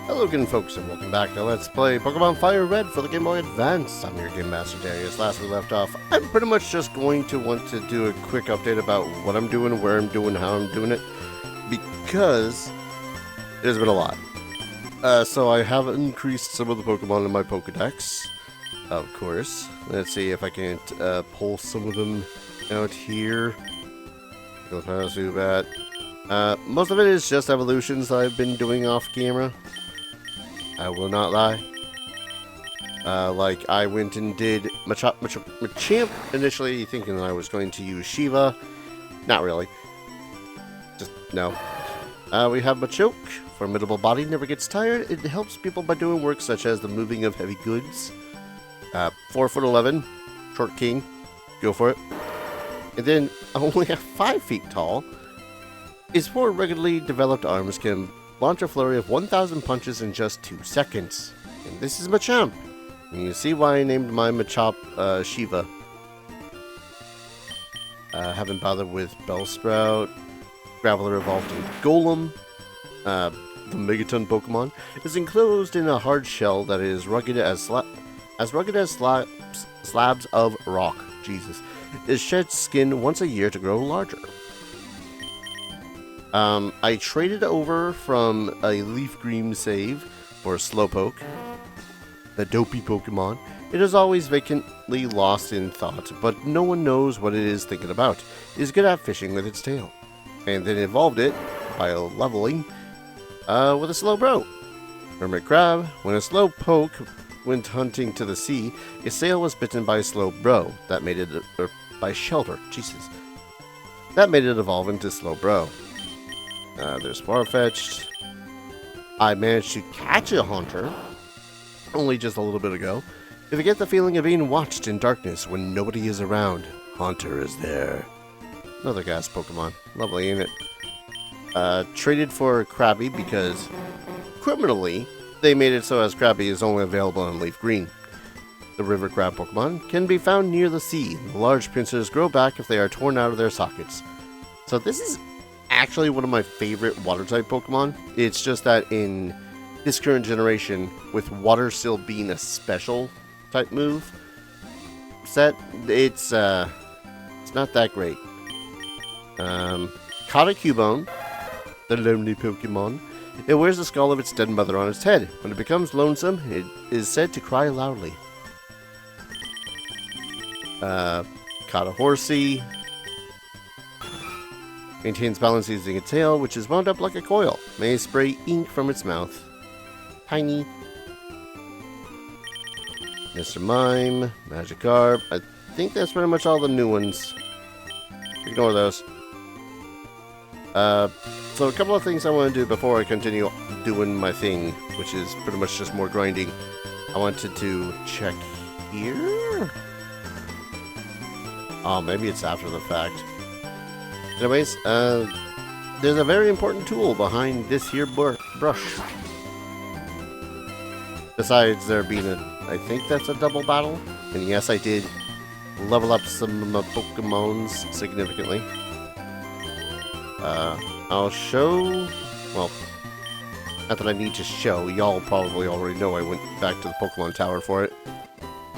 Hello again, folks, and welcome back to Let's Play Pokemon FireRed for the Game Boy Advance. I'm your Game Master Darius. Last we left off, I'm pretty much just going to want to do a quick update about what I'm doing, where I'm doing, how I'm doing it, because there's been a lot. So I have increased some of the Pokemon in my Pokedex, of course. Let's see if I can pull some of them out here. Zubat. Most of it is just evolutions that I've been doing off camera. I will not lie. Like, I went and did Machamp initially thinking that I was going to use Shiva. Not really. Just, no. We have Machoke. Formidable body, never gets tired. It helps people by doing work such as the moving of heavy goods. 4'11", short king. Go for it. And then, only 5 feet tall. His 4 regularly developed arms can launch a flurry of 1,000 punches in just 2 seconds. And this is Machamp. And you see why I named my Machop Shiva. Haven't bothered with Bellsprout. Graveler evolved into Golem. The Megaton Pokemon is enclosed in a hard shell that is rugged as slabs of rock. Jesus. It sheds skin once a year to grow larger. I traded over from a Leaf Green save for a Slowpoke, the dopey Pokemon. It is always vacantly lost in thought, but no one knows what it is thinking about. It is good at fishing with its tail. And then evolved it by leveling with a Slowbro. Hermit Crab. When a Slowpoke went hunting to the sea, its sail was bitten by a Slowbro. That made it by Shelter. Jesus. That made it evolve into Slowbro. There's Farfetch'd. I managed to catch a Haunter only just a little bit ago. If you get the feeling of being watched in darkness when nobody is around, Haunter is there. Another gas Pokemon. Lovely, ain't it? Traded for Krabby because, criminally, they made it so as Krabby is only available in Leaf Green. The river crab Pokemon can be found near the sea. The large pincers grow back if they are torn out of their sockets. So this is actually one of my favorite water-type Pokemon. It's just that in this current generation, with water still being a special type move set, it's not that great. Caught a Cubone, the lonely Pokemon. It wears the skull of its dead mother on its head. When it becomes lonesome, it is said to cry loudly. Caught a Horsey. Maintains balance using a tail, which is wound up like a coil. May spray ink from its mouth. Tiny. Mr. Mime. Magikarp. I think that's pretty much all the new ones. Ignore those. So a couple of things I want to do before I continue doing my thing, which is pretty much just more grinding. I wanted to check here. Oh, maybe it's after the fact. Anyways, there's a very important tool behind this here brush. Besides there being I think that's a double battle. And yes, I did level up some of my Pokemons significantly. I'll show, well, not that I need to show, y'all probably already know I went back to the Pokemon Tower for it.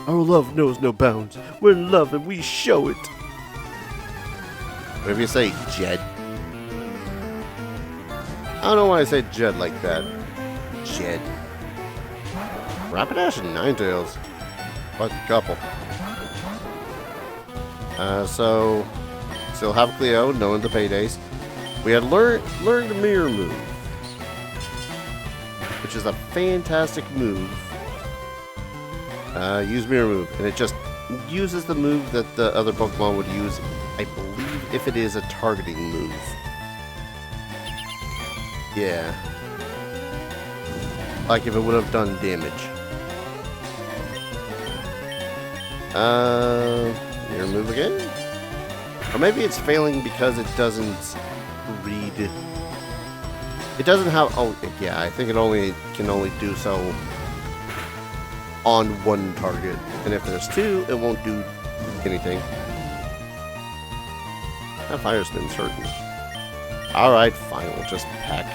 Our love knows no bounds. We're in love and we show it. Whatever you say, Jed. I don't know why I say Jed like that. Jed. Rapidash and Ninetales. Like a couple. So, still have Cleo, knowing the paydays. We had learned Mirror Move, which is a fantastic move. Use Mirror Move, and it just uses the move that the other Pokemon would use, I believe, if it is a targeting move. Yeah. Like if it would have done damage. Mirror Move again? Or maybe it's failing because it doesn't read. It doesn't have. Oh, yeah. I think it can only do so on one target, and if there's 2, it won't do anything. That Fire Spin's hurting. Alright, fine, we'll just peck.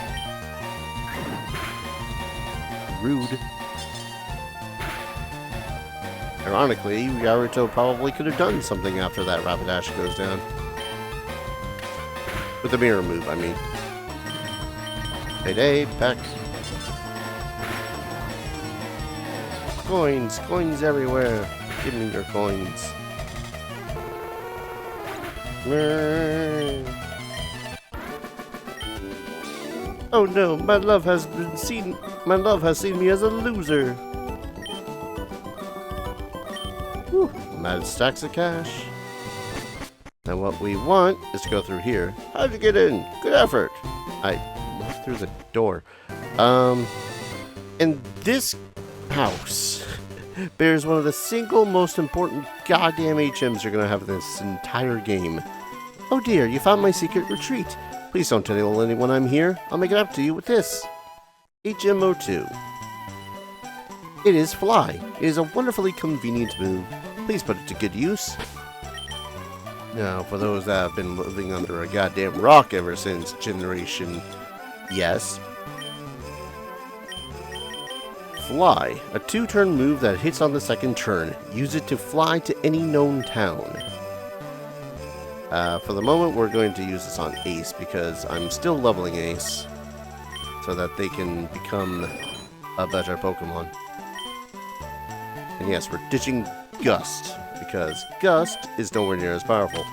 rude. Ironically, Yaruto probably could have done something after that Rapidash goes down. With the mirror move, I mean. Payday, Peck. Coins! Coins everywhere! Give me your coins. Oh no, my love has seen me as a loser. Whew, mad stacks of cash. And what we want is to go through here. How'd you get in? Good effort. I walked through the door. And this house bears one of the single most important goddamn HMs you're gonna have in this entire game. Oh dear, you found my secret retreat. Please don't tell anyone I'm here. I'll make it up to you with this. HMO2. It is Fly. It is a wonderfully convenient move. Please put it to good use. Now, for those that have been living under a goddamn rock ever since Generation Yes. Fly. A 2-turn move that hits on the second turn. Use it to fly to any known town. For the moment, we're going to use this on Ace because I'm still leveling Ace so that they can become a better Pokemon. And yes, we're ditching Gust because Gust is nowhere near as powerful.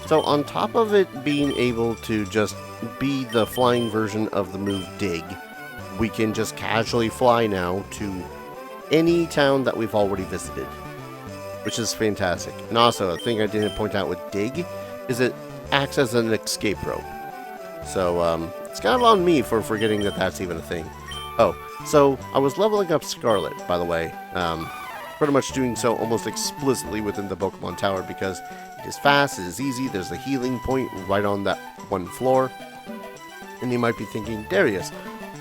So on top of it being able to just be the flying version of the move Dig, we can just casually fly now to any town that we've already visited, which is fantastic. And also, a thing I didn't point out with Dig is it acts as an escape rope. So, it's kind of on me for forgetting that that's even a thing. Oh, so I was leveling up Scarlet, by the way. Pretty much doing so almost explicitly within the Pokemon Tower because it is fast, it is easy, there's a healing point right on that one floor. And you might be thinking, Darius,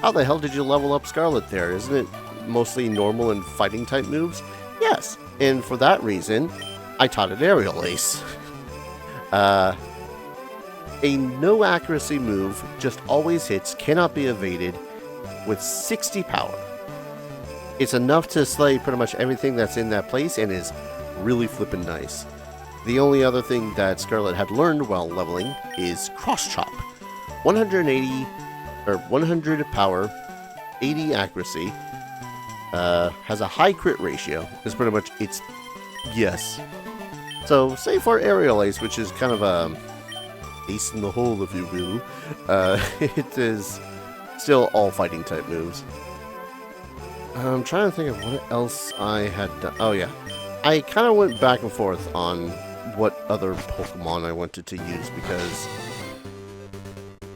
how the hell did you level up Scarlet there? Isn't it mostly normal and fighting type moves? Yes, and for that reason, I taught it Aerial Ace. A no accuracy move, just always hits, cannot be evaded, with 60 power. It's enough to slay pretty much everything that's in that place and is really flippin' nice. The only other thing that Scarlet had learned while leveling is Cross Chop. 100 power, 80 accuracy, has a high crit ratio, is pretty much its yes. So, say for Aerial Ace, which is kind of a ace in the hole, if you will, it is still all fighting type moves. I'm trying to think of what else I had done. Oh yeah, I kind of went back and forth on what other Pokemon I wanted to use because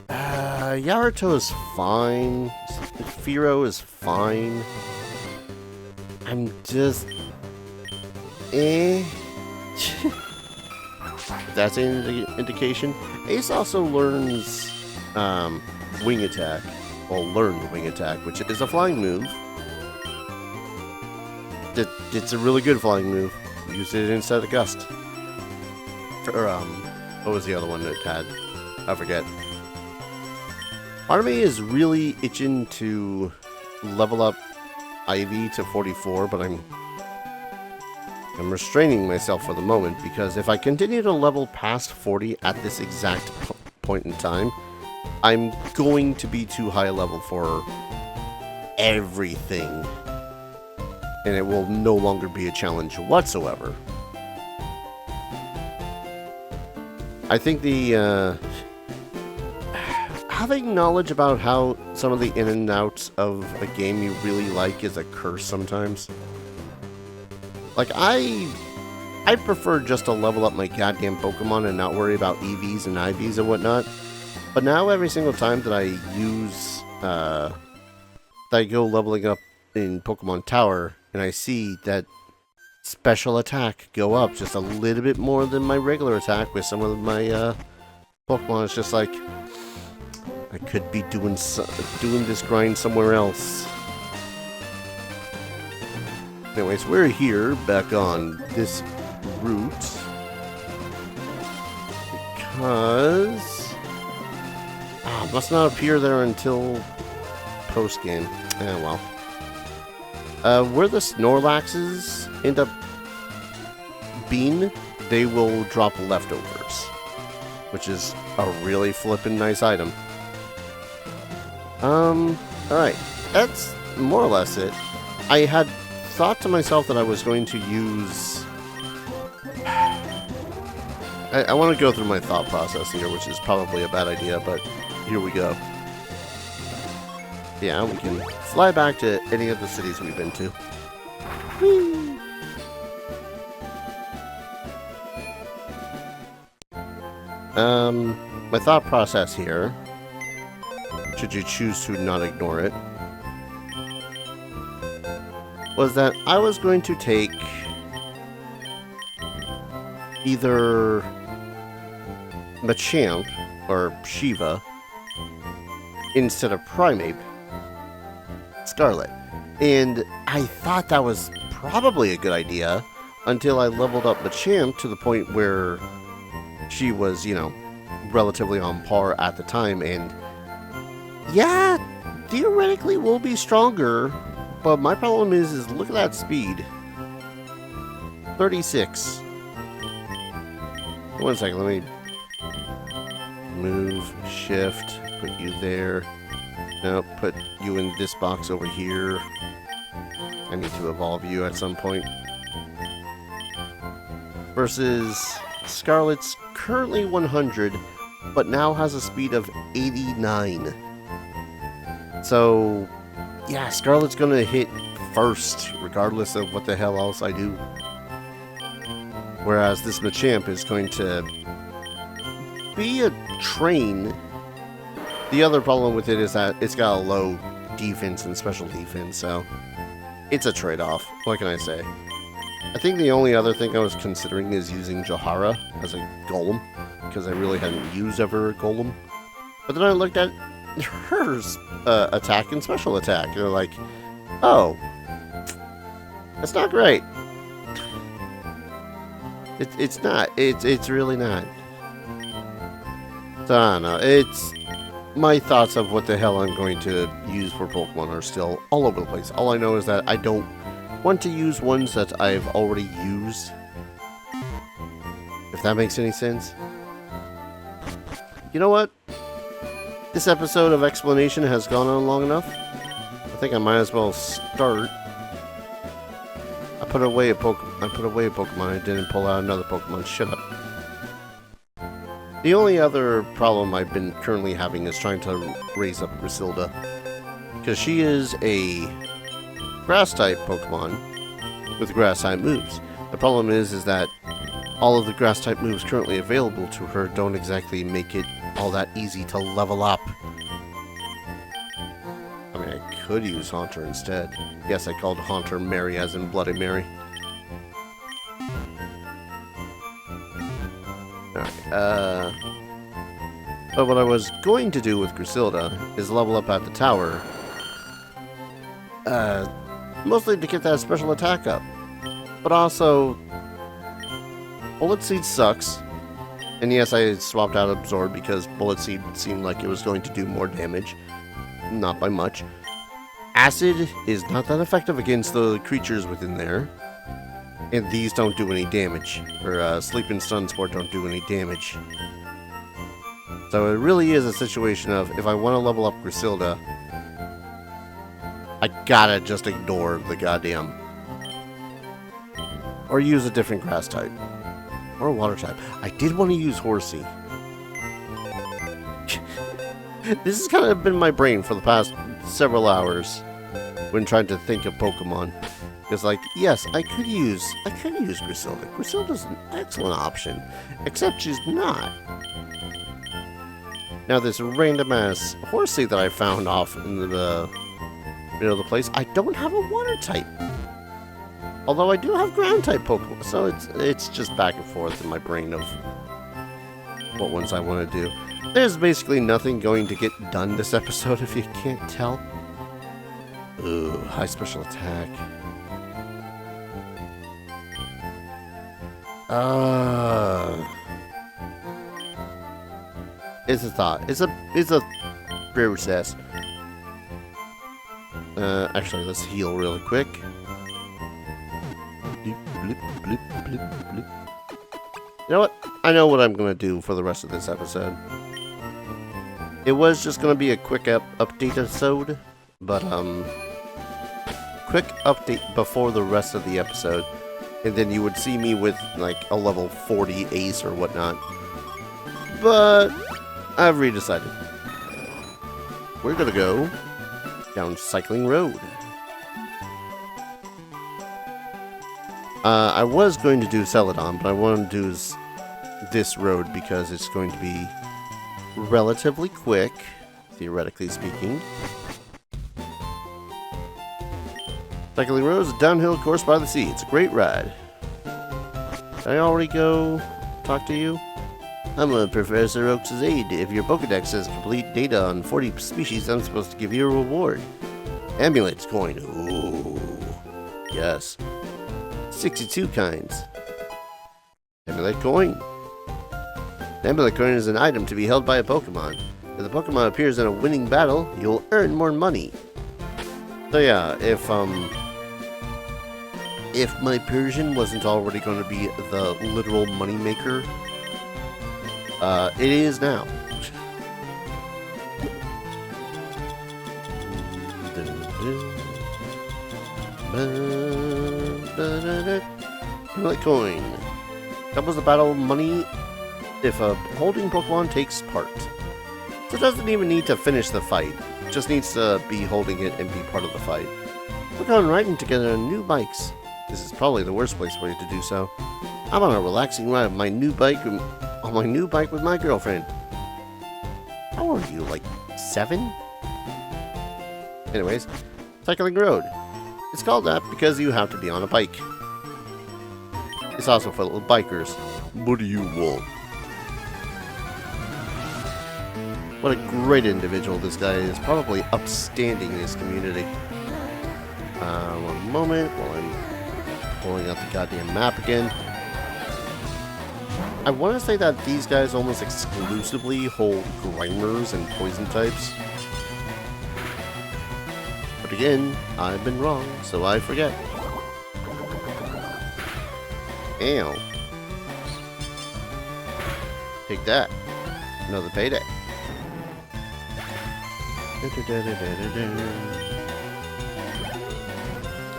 Yaruto is fine, Firo is fine. I'm just If that's an indication. Ace also learns Wing Attack, or learned Wing Attack, which is a flying move. It's a really good flying move. Use it instead of Gust. Or, what was the other one it had? I forget. Part of me is really itching to level up Ivy to 44, but I'm restraining myself for the moment, because if I continue to level past 40 at this exact point in time, I'm going to be too high a level for everything. And it will no longer be a challenge whatsoever. I think the, having knowledge about how some of the in and outs of a game you really like is a curse sometimes. Like, I prefer just to level up my goddamn Pokemon and not worry about EVs and IVs and whatnot. But now every single time that I use, that I go leveling up in Pokemon Tower, and I see that special attack go up just a little bit more than my regular attack with some of my Pokemon, it's just like, I could be doing this grind somewhere else. Anyways, we're here, back on this route, because... must not appear there until post-game. Well. Where the Snorlaxes end up being, they will drop leftovers, which is a really flippin' nice item. Alright. That's more or less it. I had thought to myself that I was going to use... I want to go through my thought process here, which is probably a bad idea, but here we go. Yeah, we can fly back to any of the cities we've been to. Whee! My thought process here, should you choose to not ignore it, was that I was going to take either Machamp or Shiva instead of Primeape, Scarlet. And I thought that was probably a good idea until I leveled up Machamp to the point where she was, you know, relatively on par at the time. And yeah, theoretically will be stronger, but my problem is look at that speed. 36. One second, let me move, shift, put you there. No, put you in this box over here. I need to evolve you at some point. Versus Scarlet's currently 100, but now has a speed of 89. So, yeah, Scarlet's gonna hit first, regardless of what the hell else I do. Whereas this Machamp is going to be a train. The other problem with it is that it's got a low defense and special defense, so it's a trade-off. What can I say? I think the only other thing I was considering is using Johara as a golem, because I really hadn't used ever a golem. But then I looked at her attack and special attack, and they're like, oh, that's not great. It's not. It's really not. So, I don't know. It's... My thoughts of what the hell I'm going to use for Pokemon are still all over the place. All I know is that I don't want to use ones that I've already used. If that makes any sense. You know what? This episode of explanation has gone on long enough. I think I might as well start. I put away a Pokemon. I didn't pull out another Pokemon. Shut up. The only other problem I've been currently having is trying to raise up Griselda. Because she is a Grass-type Pokemon with Grass-type moves. The problem is that all of the Grass-type moves currently available to her don't exactly make it all that easy to level up. I mean, I could use Haunter instead. Yes, I called Haunter Mary as in Bloody Mary. Alright, but what I was going to do with Griselda is level up at the tower. Mostly to get that special attack up. But also, Bullet Seed sucks. And yes, I swapped out Absorb because Bullet Seed seemed like it was going to do more damage. Not by much. Acid is not that effective against the creatures within there. And these don't do any damage. Or Sleep and Stun Sport don't do any damage. So it really is a situation of, if I want to level up Griselda, I gotta just ignore the goddamn... Or use a different grass type. Or a water type. I did want to use Horsey. This has kind of been my brain for the past several hours when trying to think of Pokemon. It's like, yes, I could use Griselda. Griselda's an excellent option, except she's not. Now this random ass Horsey that I found off in the middle of the place, I don't have a water type. Although I do have ground type Pokemon, so it's just back and forth in my brain of what ones I want to do. There's basically nothing going to get done this episode if you can't tell. Ooh, high special attack. It's a thought. It's a process. Actually, let's heal really quick. You know what? I know what I'm gonna do for the rest of this episode. It was just gonna be a quick update episode, but quick update before the rest of the episode, and then you would see me with like a level 40 ace or whatnot. But I've redecided. We're gonna go down Cycling Road. I was going to do Celadon, but I want to do this road because it's going to be relatively quick, theoretically speaking. Cycling Road is a downhill course by the sea. It's a great ride. Did I already go talk to you? I'm Professor Oak's aide. If your Pokedex has complete data on 40 species, I'm supposed to give you a reward. Amulet's coin. Ooh. Yes. 62 kinds. Amulet coin. The Amulet coin is an item to be held by a Pokemon. If the Pokemon appears in a winning battle, you'll earn more money. So yeah, if my Persian wasn't already going to be the literal moneymaker, it is now. Amulet coin. Doubles the battle money if a holding Pokemon takes part. So it doesn't even need to finish the fight. It just needs to be holding it and be part of the fight. Look on riding together on new bikes. This is probably the worst place for you to do so. I'm on a relaxing ride on my new bike with my girlfriend. How old are you, like 7? Anyways, Cycling Road. It's called that because you have to be on a bike. It's also full of bikers. What do you want? What a great individual this guy is. Probably upstanding in his community. One moment while I'm pulling out the goddamn map again. I want to say that these guys almost exclusively hold Grimers and Poison types. But again, I've been wrong, so I forget. Ow. Take that. Another payday.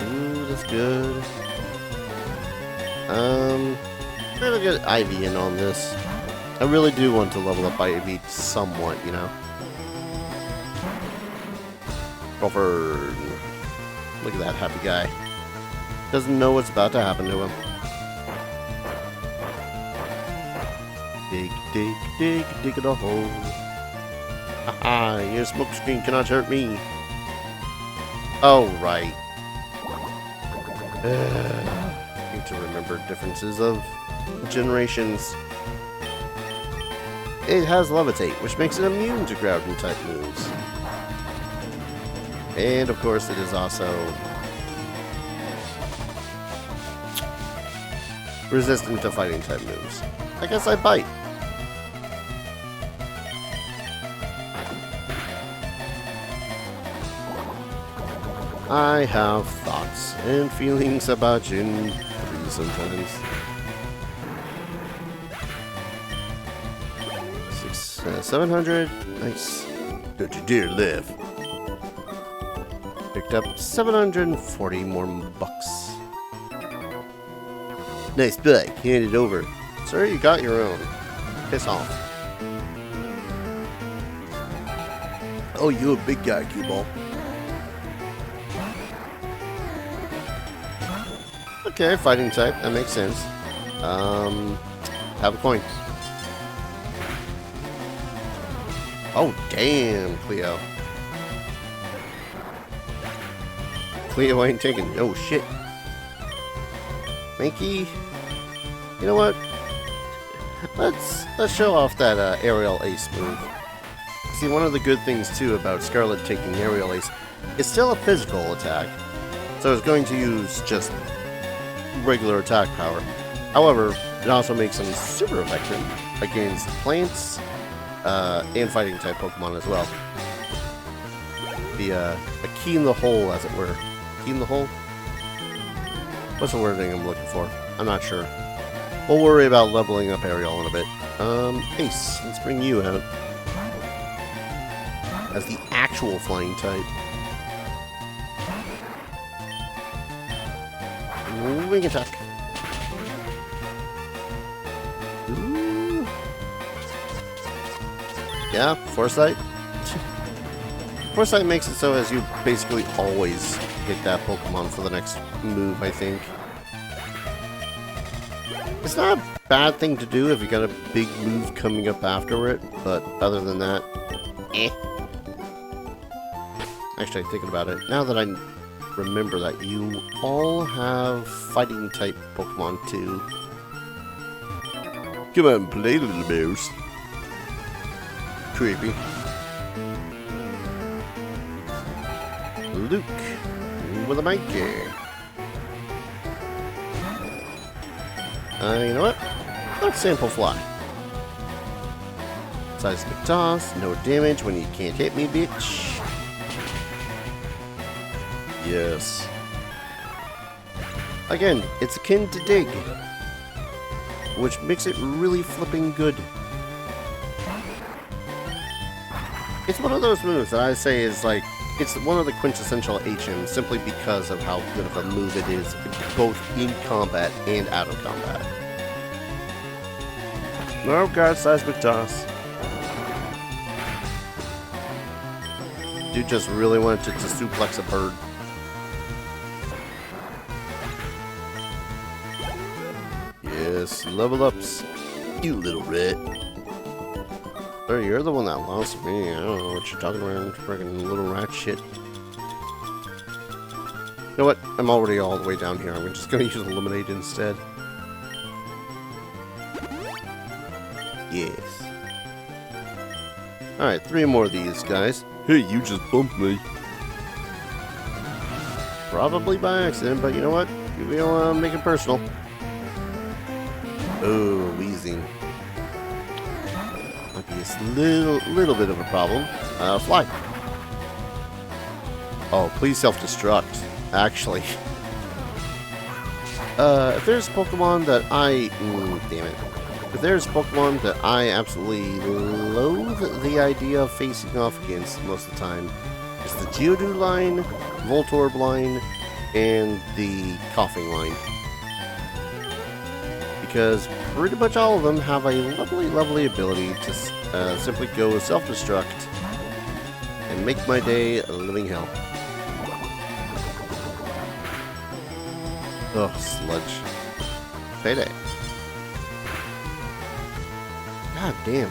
Ooh, that's good. I'm gonna get Ivy in on this. I really do want to level up Ivy somewhat, you know. Crawford. Look at that happy guy. Doesn't know what's about to happen to him. Dig, dig, dig, dig in a hole. Haha, your smoke screen cannot hurt me. Oh, right. Need to remember differences of generations. It has Levitate, which makes it immune to grounding type moves. And of course, it is also resistant to fighting type moves. I guess I bite. I have thoughts and feelings about Gen 3 sometimes. 700. Nice. Don't you dare live. Picked up 740 more bucks. Nice bike. Hand it over. Sir, you got your own. Piss off. Oh, you a big guy, Cue-Ball. Okay, fighting type. That makes sense. Have a coin. Oh, damn, Cleo. Cleo ain't taking no shit. Mankey, you know what? Let's show off that aerial ace move. See, one of the good things too about Scarlet taking aerial ace, it's still a physical attack, so it's going to use just regular attack power. However, it also makes them super effective against plants and fighting type Pokemon as well. Be a key in the hole, as it were. Key in the hole? What's the wording I'm looking for? I'm not sure. We'll worry about leveling up Ariel in a bit. Ace, let's bring you out. As the actual flying type. Wing attack. Ooh. Yeah, Foresight. Foresight makes it so as you basically always hit that Pokemon for the next move, I think. It's not a bad thing to do if you got a big move coming up after it, but other than that, eh. Actually, thinking about it, now that I remember that you all have fighting type Pokemon too. Come on, play, little mouse. Creepy. Luke with a Mikey. You know what? Let's sample fly. Seismic toss, no damage when you can't hit me, bitch. Yes. Again, it's akin to dig, which makes it really flipping good. It's one of those moves that I say is like, it's one of the quintessential HMs simply because of how good of a move it is, both in combat and out of combat. Oh god, seismic toss. Dude just really wanted to suplex a bird. Yes, level ups, you little rat. Oh, you're the one that lost me. I don't know what you're talking about, freaking little rat shit. You know what? I'm already all the way down here. I'm just gonna use Eliminate instead. Yes. Alright, 3 more of these guys. Hey, you just bumped me. Probably by accident, but you know what? We don't want to make it personal. Oh, wheezing. Might be a little bit of a problem. Fly. Oh, please self-destruct. Actually. If there's Pokemon that I... damn it. If there's Pokemon that I absolutely loathe the idea of facing off against most of the time, it's the Geodude line, Voltorb line, and the Coughing line. Because pretty much all of them have a lovely, lovely ability to simply go self-destruct and make my day a living hell. Oh, sludge. Payday. God damn.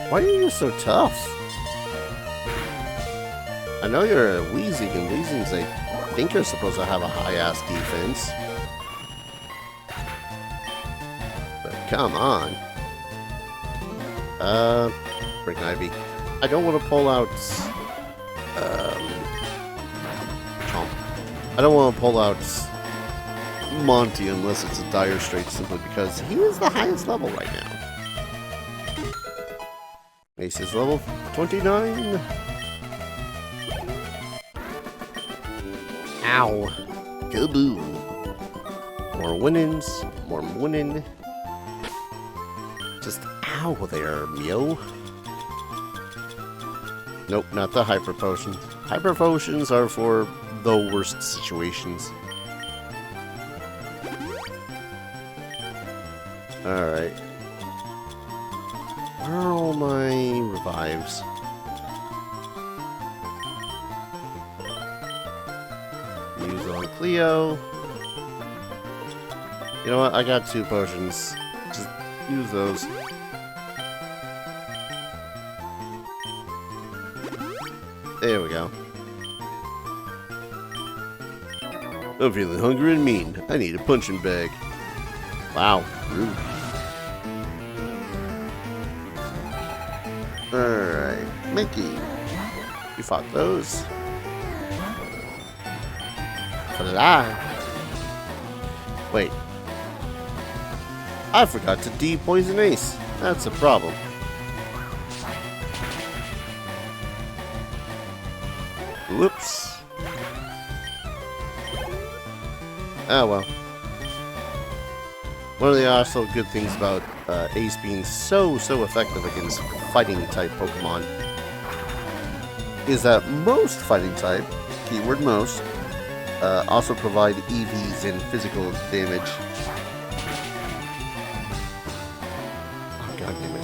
Why are you so tough? I know you're a Weezing, and Weezings, I think you're supposed to have a high-ass defense. But come on. Brick Ivy. I don't want to pull out... Chomp. I don't want to pull out... Monty unless it's a dire straight, simply because he is the highest level right now. Ace is level 29. Ow. Kaboom. More winnings. More winning. Just ow there, Meow. Nope, not the Hyper Potions. Hyper Potions are for the worst situations. Alright. Where are all my revives? Use on Cleo. You know what? I got 2 potions. Just use those. There we go. I'm feeling hungry and mean. I need a punching bag. Wow, rude. Alright, Mickey. You fought those. Fly. Wait. I forgot to de-poison Ace. That's a problem. Whoops. Ah, well. One of the also good things about Ace being so effective against fighting-type Pokemon is that most fighting-type, keyword most, also provide EVs and physical damage. Oh, God damn it.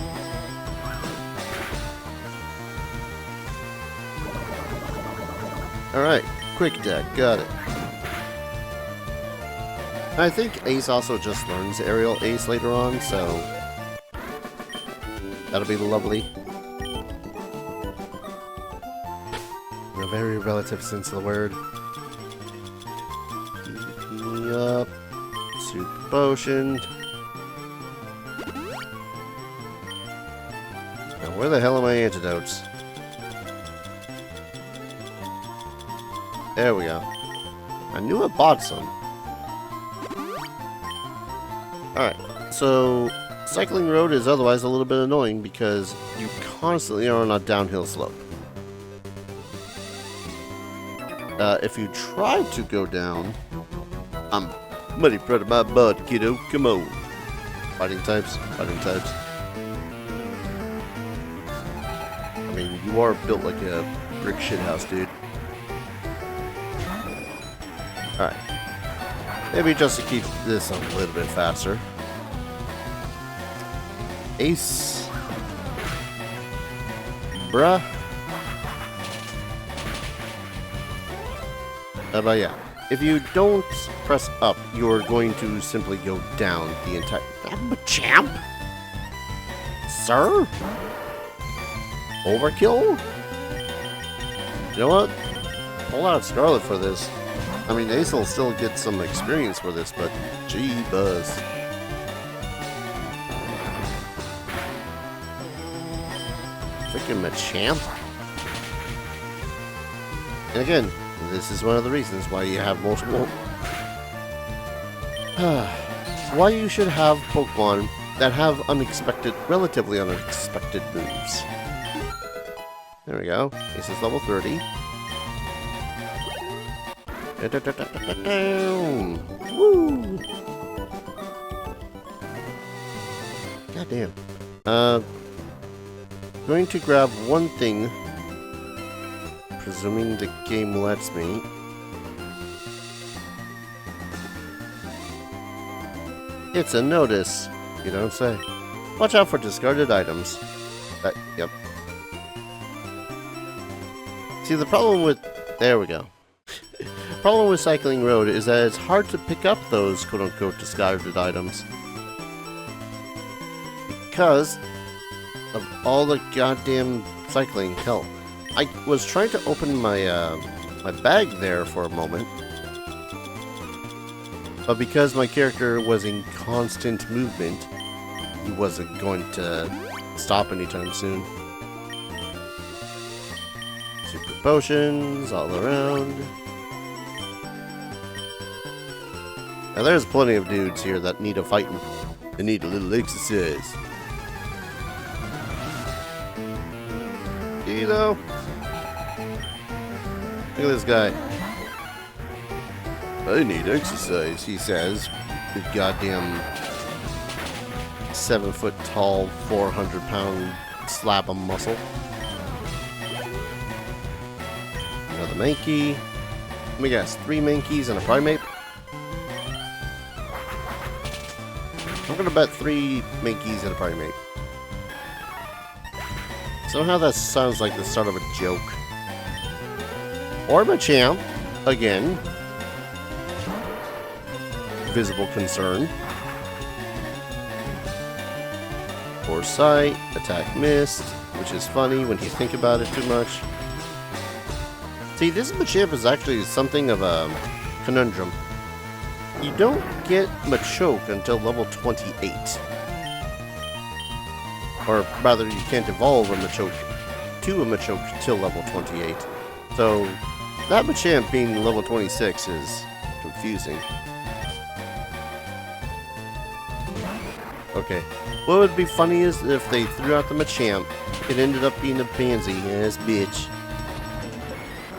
Alright, quick attack, got it. I think Ace also just learns Aerial Ace later on, so that'll be lovely. In a very relative sense of the word. Keep me up. Super Potion. Now where the hell are my antidotes? There we go. I knew I bought some. Alright, so Cycling Road is otherwise a little bit annoying because you constantly are on a downhill slope. If you try to go down, I'm mighty proud of my butt, kiddo. Come on. Fighting types, fighting types. I mean, you are built like a brick shithouse, dude. Alright. Maybe just to keep this a little bit faster. Ace. Bruh. But yeah, if you don't press up, you're going to simply go down the entire... I'm a champ! Sir? Overkill? You know what? Pull out Scarlet for this. I mean, Ace will still get some experience for this, but gee buzz. Freaking Machamp. And again, this is one of the reasons why you have multiple... why you should have Pokemon that have unexpected, relatively unexpected moves. There we go. Ace is level 30. Woo! God damn. Going to grab one thing, presuming the game lets me. It's a notice. You don't say. Watch out for discarded items. Yep. See, the problem with... There we go. The problem with Cycling Road is that it's hard to pick up those quote-unquote discarded items. Because of all the goddamn cycling. Hell, I was trying to open my my bag there for a moment. But because my character was in constant movement, he wasn't going to stop anytime soon. Super potions all around. Now there's plenty of dudes here that need a fighting. They need a little exercise. You know? Look at this guy. I need exercise, he says. With goddamn 7 foot tall, 400-pound slab of muscle. Another Mankey. Let me guess, 3 Mankeys and a Primate? I'm gonna bet 3 Mankeys and a Primate. Somehow that sounds like the start of a joke. Or Machamp, again. Visible concern. Foresight, attack missed, which is funny when you think about it too much. See, this Machamp is actually something of a conundrum. You don't get Machoke until level 28. Or rather, you can't evolve a Machoke to a Machoke till level 28. So, that Machamp being level 26 is confusing. Okay. What would be funny is if they threw out the Machamp, it ended up being a pansy ass bitch.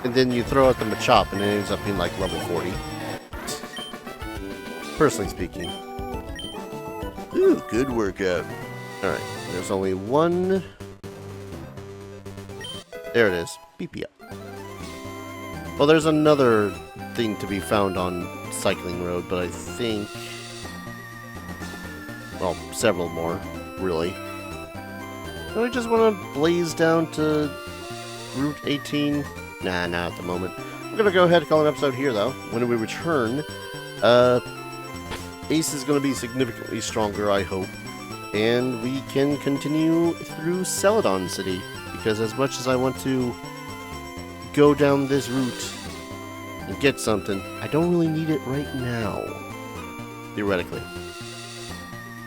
And then you throw out the Machop and it ends up being like level 40. Personally speaking. Ooh, good workout. Alright, there's only one. There it is. BP up. Well, there's another thing to be found on Cycling Road, but I think... well, several more, really. Do I just want to blaze down to Route 18? Nah, not at the moment. We're going to go ahead and call an episode here, though. When we return, Ace is going to be significantly stronger, I hope. And we can continue through Celadon City. Because as much as I want to go down this route and get something, I don't really need it right now. Theoretically.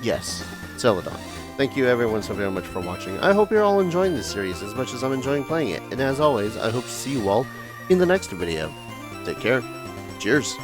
Yes, Celadon. Thank you everyone so very much for watching. I hope you're all enjoying this series as much as I'm enjoying playing it. And as always, I hope to see you all in the next video. Take care. Cheers.